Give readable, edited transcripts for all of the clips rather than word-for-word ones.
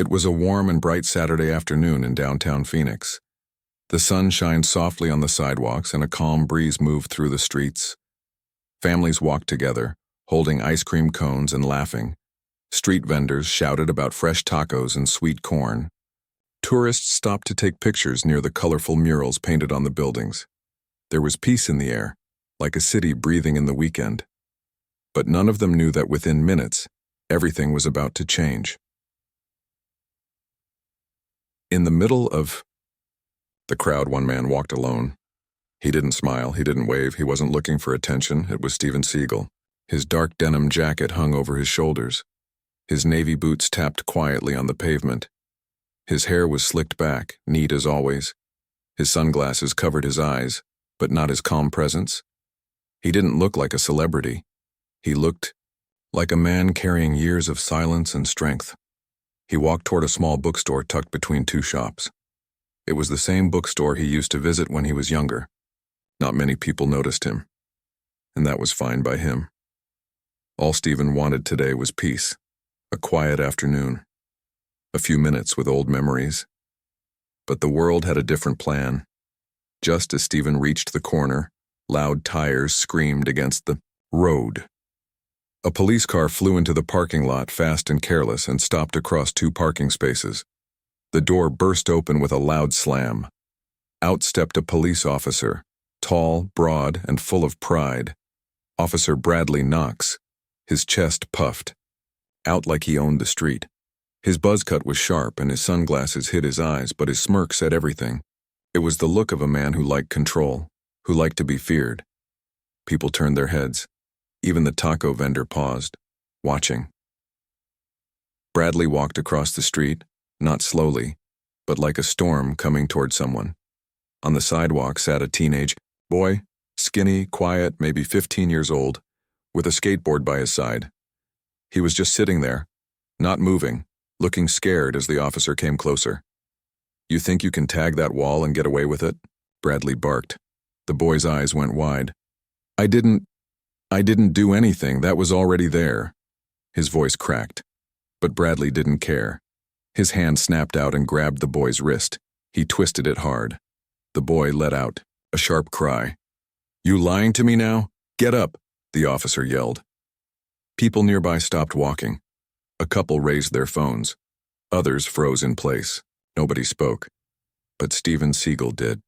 It was a warm and bright Saturday afternoon in downtown Phoenix. The sun shined softly on the sidewalks and a calm breeze moved through the streets. Families walked together, holding ice cream cones and laughing. Street vendors shouted about fresh tacos and sweet corn. Tourists stopped to take pictures near the colorful murals painted on the buildings. There was peace in the air, like a city breathing in the weekend. But none of them knew that within minutes, everything was about to change. In the middle of the crowd, one man walked alone. He didn't smile, he didn't wave, he wasn't looking for attention. It was Steven Seagal. His dark denim jacket hung over his shoulders. His navy boots tapped quietly on the pavement. His hair was slicked back, neat as always. His sunglasses covered his eyes, but not his calm presence. He didn't look like a celebrity. He looked like a man carrying years of silence and strength. He walked toward a small bookstore tucked between two shops. It was the same bookstore he used to visit when he was younger. Not many people noticed him, and that was fine by him. All Steven wanted today was peace, a quiet afternoon, a few minutes with old memories. But the world had a different plan. Just as Steven reached the corner, loud tires screamed against the road. A police car flew into the parking lot fast and careless and stopped across two parking spaces. The door burst open with a loud slam. Out stepped a police officer, tall, broad, and full of pride. Officer Bradley Knox. His chest puffed, out like he owned the street. His buzz cut was sharp and his sunglasses hid his eyes, but his smirk said everything. It was the look of a man who liked control, who liked to be feared. People turned their heads. Even the taco vendor paused, watching. Bradley walked across the street, not slowly, but like a storm coming toward someone. On the sidewalk sat a teenage boy, skinny, quiet, maybe 15 years old, with a skateboard by his side. He was just sitting there, not moving, looking scared as the officer came closer. "You think you can tag that wall and get away with it?" Bradley barked. The boy's eyes went wide. I didn't do anything, that was already there." His voice cracked, but Bradley didn't care. His hand snapped out and grabbed the boy's wrist. He twisted it hard. The boy let out a sharp cry. "You lying to me now? Get up," the officer yelled. People nearby stopped walking. A couple raised their phones. Others froze in place. Nobody spoke. But Steven Seagal did.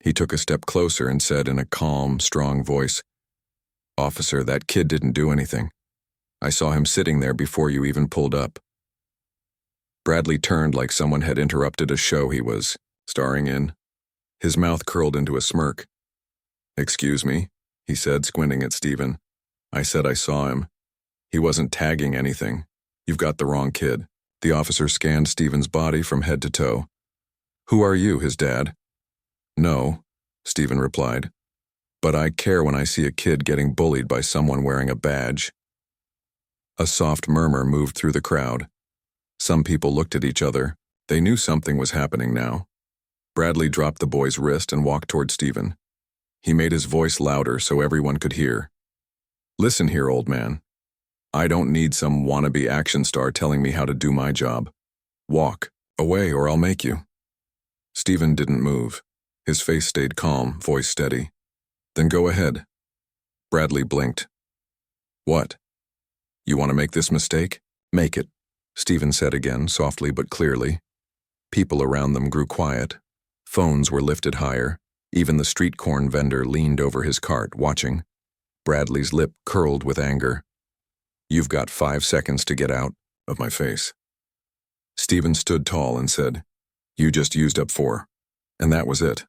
He took a step closer and said in a calm, strong voice, "Officer, that kid didn't do anything. I saw him sitting there before you even pulled up." Bradley turned like someone had interrupted a show he was starring in. His mouth curled into a smirk. "Excuse me," he said, squinting at Steven. "I said I saw him. He wasn't tagging anything. You've got the wrong kid." The officer scanned Steven's body from head to toe. "Who are you, his dad?" "No," Steven replied. "But I care when I see a kid getting bullied by someone wearing a badge." A soft murmur moved through the crowd. Some people looked at each other. They knew something was happening now. Bradley dropped the boy's wrist and walked toward Steven. He made his voice louder so everyone could hear. "Listen here, old man. I don't need some wannabe action star telling me how to do my job. Walk away or I'll make you." Steven didn't move. His face stayed calm, voice steady. "Then go ahead." Bradley blinked. "What? You want to make this mistake? Make it," Steven said again, softly but clearly. People around them grew quiet. Phones were lifted higher. Even the street corn vendor leaned over his cart, watching. Bradley's lip curled with anger. "You've got 5 seconds to get out of my face." Steven stood tall and said, "You just used up 4. And that was it."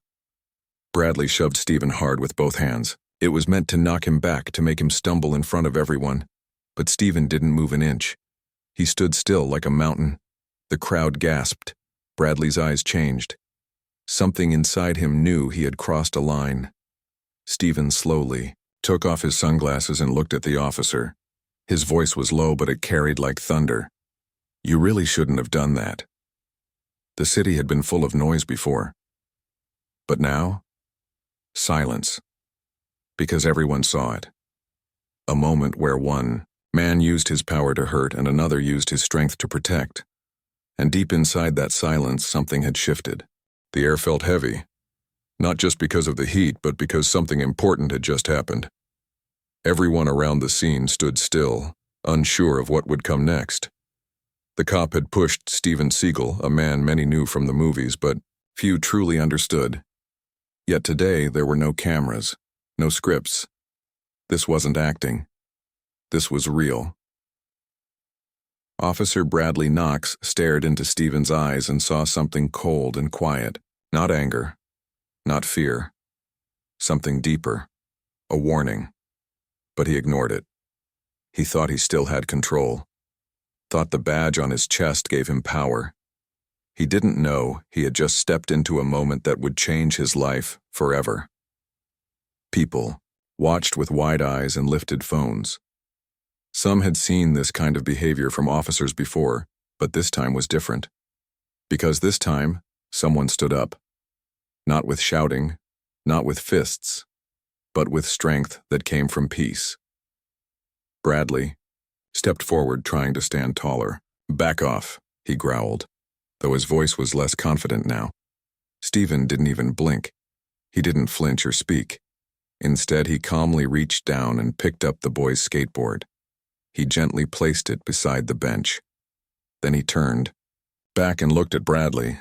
Bradley shoved Steven hard with both hands. It was meant to knock him back, to make him stumble in front of everyone. But Steven didn't move an inch. He stood still like a mountain. The crowd gasped. Bradley's eyes changed. Something inside him knew he had crossed a line. Steven slowly took off his sunglasses and looked at the officer. His voice was low, but it carried like thunder. "You really shouldn't have done that." The city had been full of noise before. But now, silence. Because everyone saw it. A moment where one man used his power to hurt and another used his strength to protect. And deep inside that silence, something had shifted. The air felt heavy, not just because of the heat, but because something important had just happened. Everyone around the scene stood still, unsure of what would come next. The cop had pushed Steven Seagal, a man many knew from the movies, but few truly understood. Yet today there were no cameras, no scripts. This wasn't acting. This was real. Officer Bradley Knox stared into Steven's eyes and saw something cold and quiet. Not anger, not fear. Something deeper, a warning. But he ignored it. He thought he still had control. Thought the badge on his chest gave him power. He didn't know he had just stepped into a moment that would change his life forever. People watched with wide eyes and lifted phones. Some had seen this kind of behavior from officers before, but this time was different. Because this time, someone stood up. Not with shouting, not with fists, but with strength that came from peace. Bradley stepped forward, trying to stand taller. "Back off," he growled, though his voice was less confident now. Steven didn't even blink. He didn't flinch or speak. Instead, he calmly reached down and picked up the boy's skateboard. He gently placed it beside the bench. Then he turned back and looked at Bradley.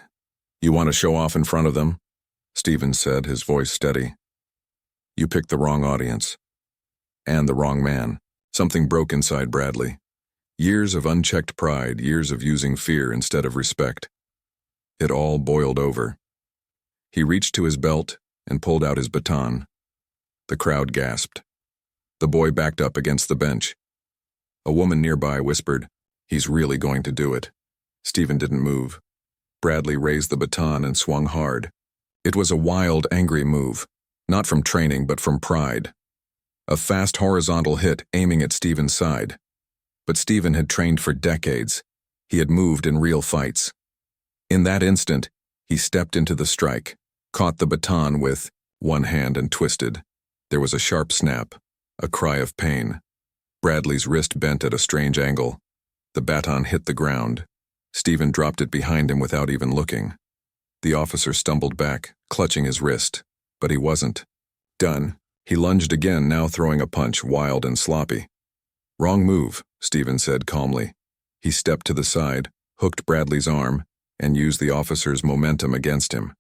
"You want to show off in front of them?" Steven said, his voice steady. "You picked the wrong audience. And the wrong man." Something broke inside Bradley. Years of unchecked pride, years of using fear instead of respect. It all boiled over. He reached to his belt and pulled out his baton. The crowd gasped. The boy backed up against the bench. A woman nearby whispered, "He's really going to do it." Steven didn't move. Bradley raised the baton and swung hard. It was a wild, angry move, not from training but from pride. A fast horizontal hit aiming at Steven's side. But Steven had trained for decades. He had moved in real fights. In that instant, he stepped into the strike, caught the baton with one hand and twisted. There was a sharp snap, a cry of pain. Bradley's wrist bent at a strange angle. The baton hit the ground. Steven dropped it behind him without even looking. The officer stumbled back, clutching his wrist, but he wasn't done. He lunged again, now throwing a punch, wild and sloppy. "Wrong move," Steven said calmly. He stepped to the side, hooked Bradley's arm, and used the officer's momentum against him.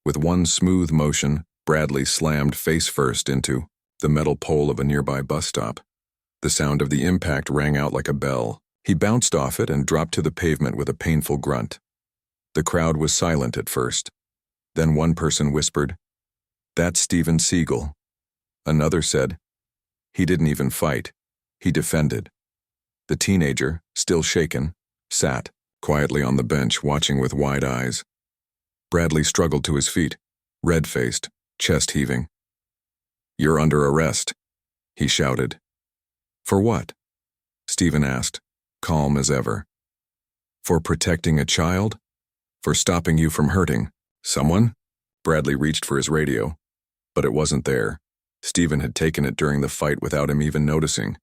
With one smooth motion, Bradley slammed face first into the metal pole of a nearby bus stop. The sound of the impact rang out like a bell. He bounced off it and dropped to the pavement with a painful grunt. The crowd was silent at first. Then one person whispered, "That's Steven Seagal." Another said, "He didn't even fight. He defended." The teenager, still shaken, sat quietly on the bench, watching with wide eyes. Bradley struggled to his feet, red-faced, chest heaving. "You're under arrest," he shouted. "For what?" Steven asked, calm as ever. "For protecting a child? For stopping you from hurting someone?" Bradley reached for his radio, but it wasn't there. Steven had taken it during the fight without him even noticing.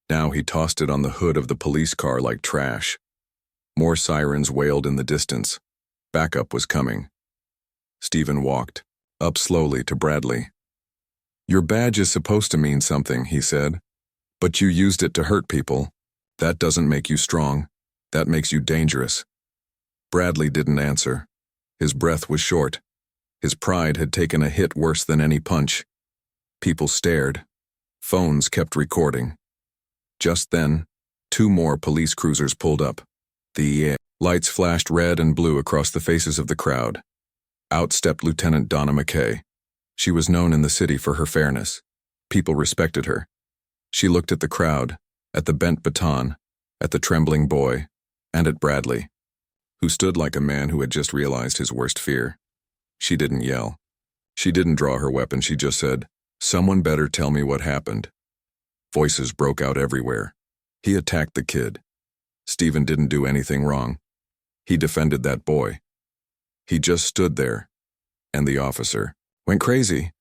Now he tossed it on the hood of the police car like trash. More sirens wailed in the distance. Backup was coming. Steven walked up slowly to Bradley. "Your badge is supposed to mean something," he said. "But you used it to hurt people. That doesn't make you strong. That makes you dangerous." Bradley didn't answer. His breath was short. His pride had taken a hit worse than any punch. People stared. Phones kept recording. Just then, 2 more police cruisers pulled up. The lights flashed red and blue across the faces of the crowd. Out stepped Lieutenant Donna McKay. She was known in the city for her fairness. People respected her. She looked at the crowd, at the bent baton, at the trembling boy, and at Bradley, who stood like a man who had just realized his worst fear. She didn't yell. She didn't draw her weapon. She just said, "Someone better tell me what happened." Voices broke out everywhere. He attacked the kid. Steven didn't do anything wrong. He defended that boy. He just stood there, and the officer went crazy.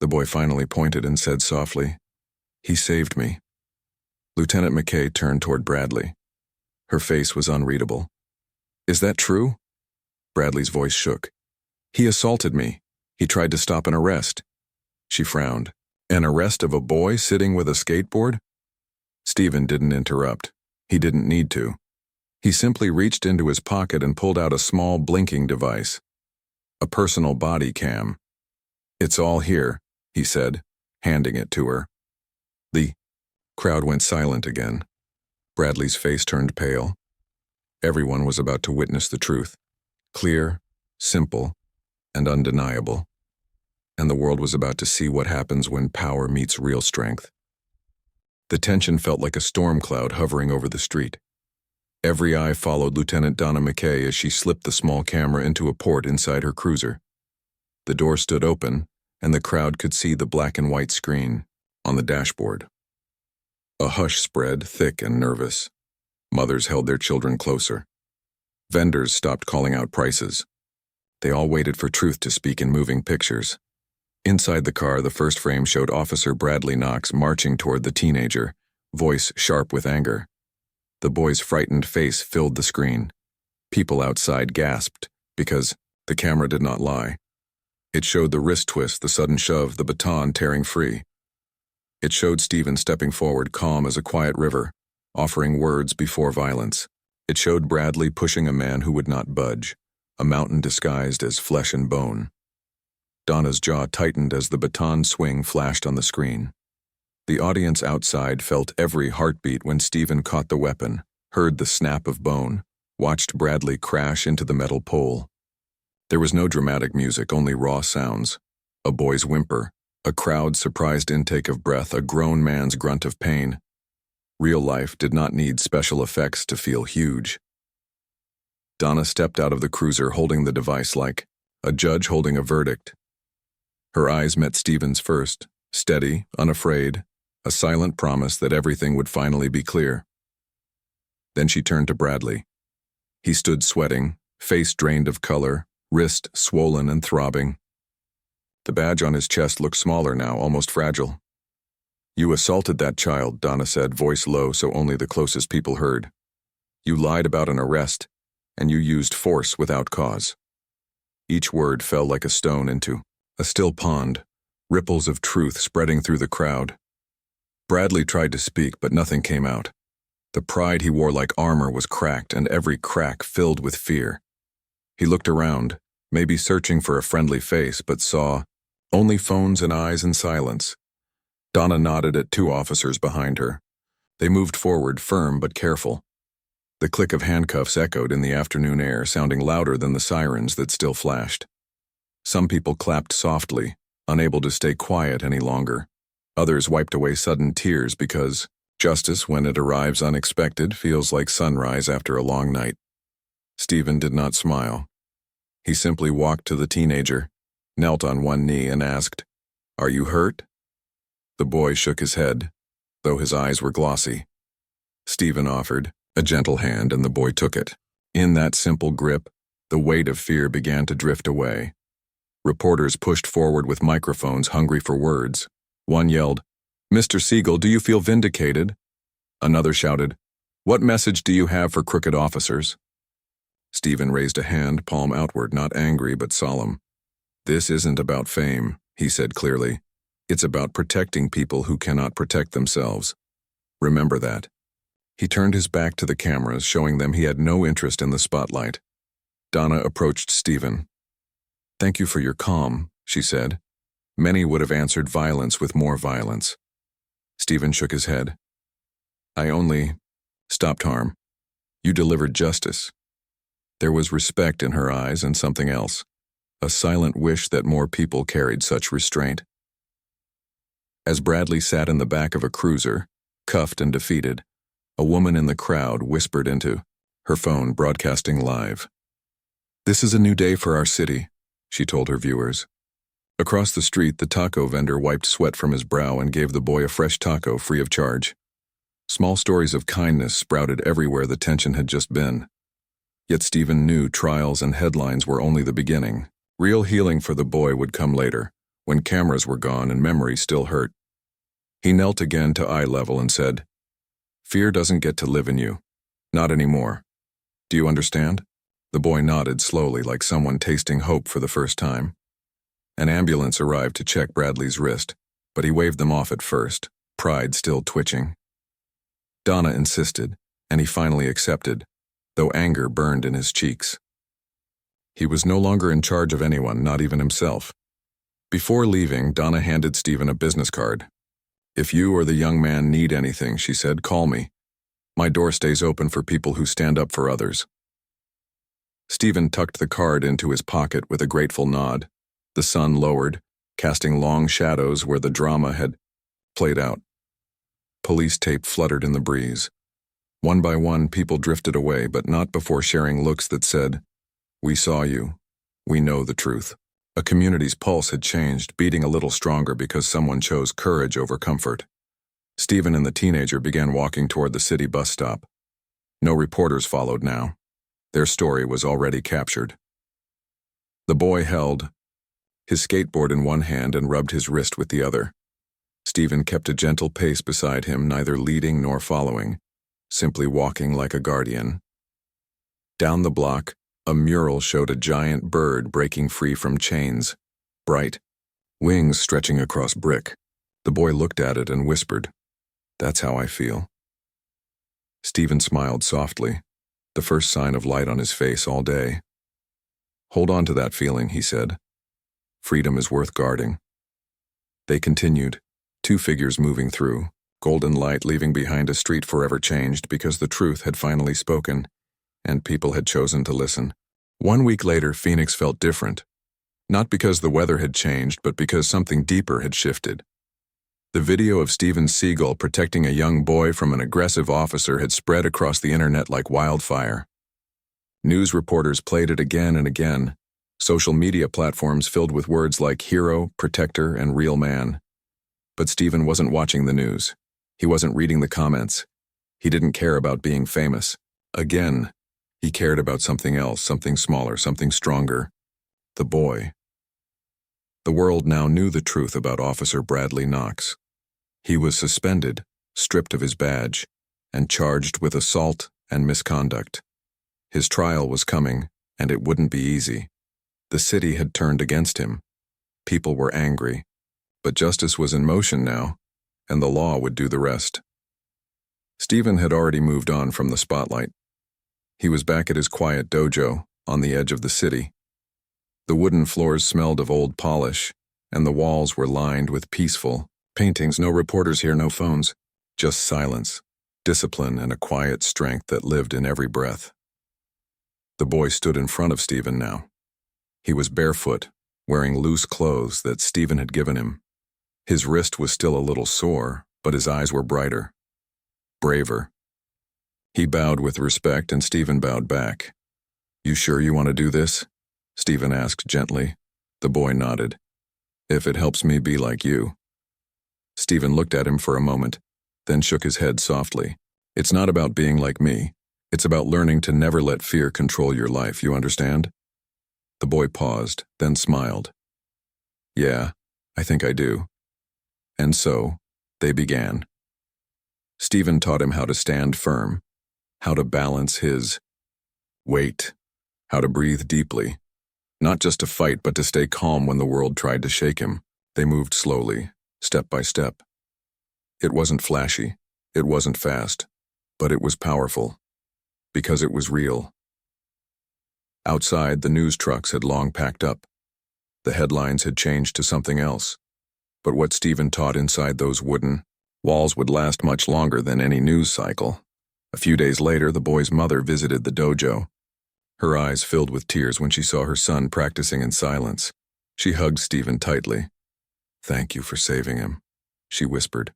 The boy finally pointed and said softly, "He saved me." Lieutenant McKay turned toward Bradley. Her face was unreadable. Is that true? Bradley's voice shook. He assaulted me. He tried to stop an arrest. She frowned. An arrest of a boy sitting with a skateboard? Steven didn't interrupt. He didn't need to. He simply reached into his pocket and pulled out a small blinking device. A personal body cam. It's all here, he said, handing it to her. The crowd went silent again. Bradley's face turned pale. Everyone was about to witness the truth. Clear, simple, and undeniable. And the world was about to see what happens when power meets real strength. The tension felt like a storm cloud hovering over the street. Every eye followed Lieutenant Donna McKay as she slipped the small camera into a port inside her cruiser. The door stood open, and the crowd could see the black and white screen on the dashboard. A hush spread, thick and nervous. Mothers held their children closer. Vendors stopped calling out prices. They all waited for truth to speak in moving pictures. Inside the car, the first frame showed Officer Bradley Knox marching toward the teenager, voice sharp with anger. The boy's frightened face filled the screen. People outside gasped, because the camera did not lie. It showed the wrist twist, the sudden shove, the baton tearing free. It showed Steven stepping forward, calm as a quiet river, offering words before violence. It showed Bradley pushing a man who would not budge, a mountain disguised as flesh and bone. Donna's jaw tightened as the baton swing flashed on the screen. The audience outside felt every heartbeat when Steven caught the weapon, heard the snap of bone, watched Bradley crash into the metal pole. There was no dramatic music, only raw sounds. A boy's whimper, a crowd's surprised intake of breath, a grown man's grunt of pain. Real life did not need special effects to feel huge. Donna stepped out of the cruiser holding the device like a judge holding a verdict. Her eyes met Steven's first, steady, unafraid, a silent promise that everything would finally be clear. Then she turned to Bradley. He stood sweating, face drained of color, wrist swollen and throbbing. The badge on his chest looked smaller now, almost fragile. You assaulted that child, Donna said, voice low so only the closest people heard. You lied about an arrest, and you used force without cause. Each word fell like a stone into a still pond, ripples of truth spreading through the crowd. Bradley tried to speak, but nothing came out. The pride he wore like armor was cracked, and every crack filled with fear. He looked around, maybe searching for a friendly face, but saw only phones and eyes and silence. Donna nodded at two officers behind her. They moved forward, firm but careful. The click of handcuffs echoed in the afternoon air, sounding louder than the sirens that still flashed. Some people clapped softly, unable to stay quiet any longer. Others wiped away sudden tears because justice, when it arrives unexpected, feels like sunrise after a long night. Steven did not smile. He simply walked to the teenager, knelt on one knee and asked, "Are you hurt?" The boy shook his head, though his eyes were glossy. Steven offered a gentle hand and the boy took it. In that simple grip, the weight of fear began to drift away. Reporters pushed forward with microphones, hungry for words. One yelled, "Mr. Seagal, do you feel vindicated?" Another shouted, "What message do you have for crooked officers?" Steven raised a hand, palm outward, not angry but solemn. "This isn't about fame," he said clearly. "It's about protecting people who cannot protect themselves. Remember that." He turned his back to the cameras, showing them he had no interest in the spotlight. Donna approached Steven. "Thank you for your calm," she said. Many would have answered violence with more violence. Steven shook his head. "I only stopped harm. You delivered justice." There was respect in her eyes and something else, a silent wish that more people carried such restraint. As Bradley sat in the back of a cruiser, cuffed and defeated, a woman in the crowd whispered into her phone, broadcasting live. "This is a new day for our city," she told her viewers. Across the street, the taco vendor wiped sweat from his brow and gave the boy a fresh taco free of charge. Small stories of kindness sprouted everywhere the tension had just been. Yet Steven knew trials and headlines were only the beginning. Real healing for the boy would come later, when cameras were gone and memory still hurt. He knelt again to eye level and said, "Fear doesn't get to live in you. Not anymore. Do you understand?" The boy nodded slowly, like someone tasting hope for the first time. An ambulance arrived to check Bradley's wrist, but he waved them off at first, pride still twitching. Donna insisted, and he finally accepted, though anger burned in his cheeks. He was no longer in charge of anyone, not even himself. Before leaving, Donna handed Steven a business card. "If you or the young man need anything," she said, "call me. My door stays open for people who stand up for others." Steven tucked the card into his pocket with a grateful nod. The sun lowered, casting long shadows where the drama had played out. Police tape fluttered in the breeze. One by one, people drifted away, but not before sharing looks that said, "We saw you. We know the truth." A community's pulse had changed, beating a little stronger because someone chose courage over comfort. Steven and the teenager began walking toward the city bus stop. No reporters followed now. Their story was already captured. The boy held his skateboard in one hand and rubbed his wrist with the other. Steven kept a gentle pace beside him, neither leading nor following, simply walking like a guardian. Down the block, a mural showed a giant bird breaking free from chains, bright, wings stretching across brick. The boy looked at it and whispered, "That's how I feel." Steven smiled softly, the first sign of light on his face all day. "Hold on to that feeling," he said. "Freedom is worth guarding." They continued, two figures moving through, golden light leaving behind a street forever changed because the truth had finally spoken, and people had chosen to listen. 1 week later, Phoenix felt different. Not because the weather had changed, but because something deeper had shifted. The video of Steven Seagal protecting a young boy from an aggressive officer had spread across the internet like wildfire. News reporters played it again and again, social media platforms filled with words like hero, protector, and real man. But Steven wasn't watching the news. He wasn't reading the comments. He didn't care about being famous. Again, he cared about something else, something smaller, something stronger. The boy. The world now knew the truth about Officer Bradley Knox. He was suspended, stripped of his badge, and charged with assault and misconduct. His trial was coming, and it wouldn't be easy. The city had turned against him. People were angry, but justice was in motion now, and the law would do the rest. Steven had already moved on from the spotlight. He was back at his quiet dojo, on the edge of the city. The wooden floors smelled of old polish, and the walls were lined with peaceful paintings. No reporters here, no phones, just silence, discipline, and a quiet strength that lived in every breath. The boy stood in front of Steven now. He was barefoot, wearing loose clothes that Steven had given him. His wrist was still a little sore, but his eyes were brighter, braver. He bowed with respect, and Steven bowed back. "You sure you want to do this?" Steven asked gently. The boy nodded. "If it helps me be like you." Steven looked at him for a moment, then shook his head softly. "It's not about being like me. It's about learning to never let fear control your life, you understand?" The boy paused, then smiled. "Yeah, I think I do." And so, they began. Steven taught him how to stand firm, how to balance his weight, how to breathe deeply, not just to fight but to stay calm when the world tried to shake him. They moved slowly, step by step. It wasn't flashy, it wasn't fast, but it was powerful, because it was real. Outside, the news trucks had long packed up. The headlines had changed to something else. But what Steven taught inside those wooden walls would last much longer than any news cycle. A few days later, the boy's mother visited the dojo. Her eyes filled with tears when she saw her son practicing in silence. She hugged Steven tightly. "Thank you for saving him," she whispered.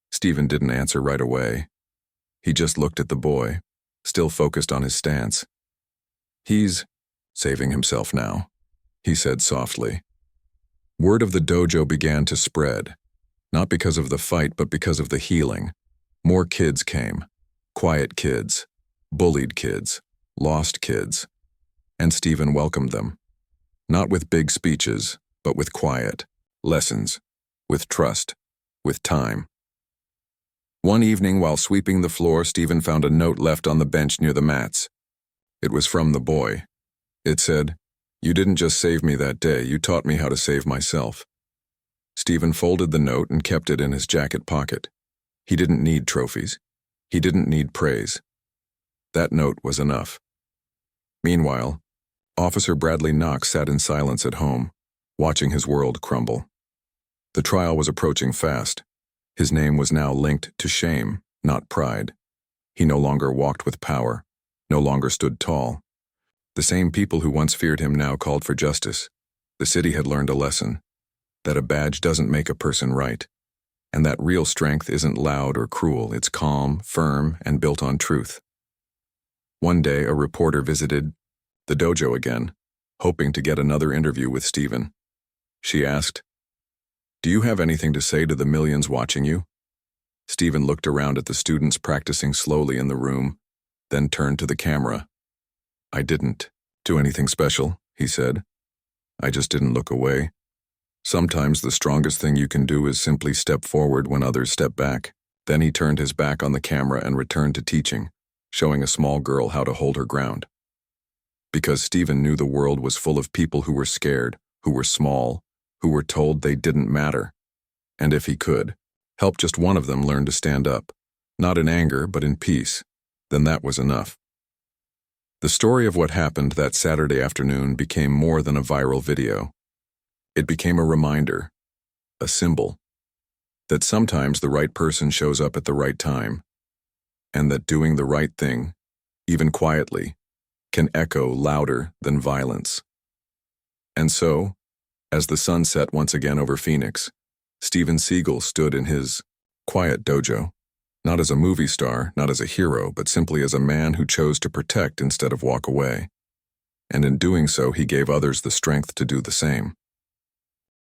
Steven didn't answer right away. He just looked at the boy, still focused on his stance. "He's saving himself now," he said softly. Word of the dojo began to spread, not because of the fight but because of the healing. More kids came. Quiet kids, bullied kids, lost kids. And Steven welcomed them. Not with big speeches, but with quiet lessons, with trust, with time. One evening while sweeping the floor, Steven found a note left on the bench near the mats. It was from the boy. It said, "You didn't just save me that day, you taught me how to save myself." Steven folded the note and kept it in his jacket pocket. He didn't need trophies. He didn't need praise. That note was enough. Meanwhile, Officer Bradley Knox sat in silence at home, watching his world crumble. The trial was approaching fast. His name was now linked to shame, not pride. He no longer walked with power, no longer stood tall. The same people who once feared him now called for justice. The city had learned a lesson, that a badge doesn't make a person right, and that real strength isn't loud or cruel, it's calm, firm, and built on truth. One day, a reporter visited the dojo again, hoping to get another interview with Steven. She asked, "Do you have anything to say to the millions watching you?" Steven looked around at the students practicing slowly in the room, then turned to the camera. "I didn't do anything special," he said. "I just didn't look away. Sometimes the strongest thing you can do is simply step forward when others step back." Then he turned his back on the camera and returned to teaching, showing a small girl how to hold her ground. Because Steven knew the world was full of people who were scared, who were small, who were told they didn't matter. And if he could help just one of them learn to stand up, not in anger but in peace, then that was enough. The story of what happened that Saturday afternoon became more than a viral video. It became a reminder, a symbol, that sometimes the right person shows up at the right time, and that doing the right thing, even quietly, can echo louder than violence. And so, as the sun set once again over Phoenix, Steven Seagal stood in his quiet dojo, not as a movie star, not as a hero, but simply as a man who chose to protect instead of walk away. And in doing so, he gave others the strength to do the same.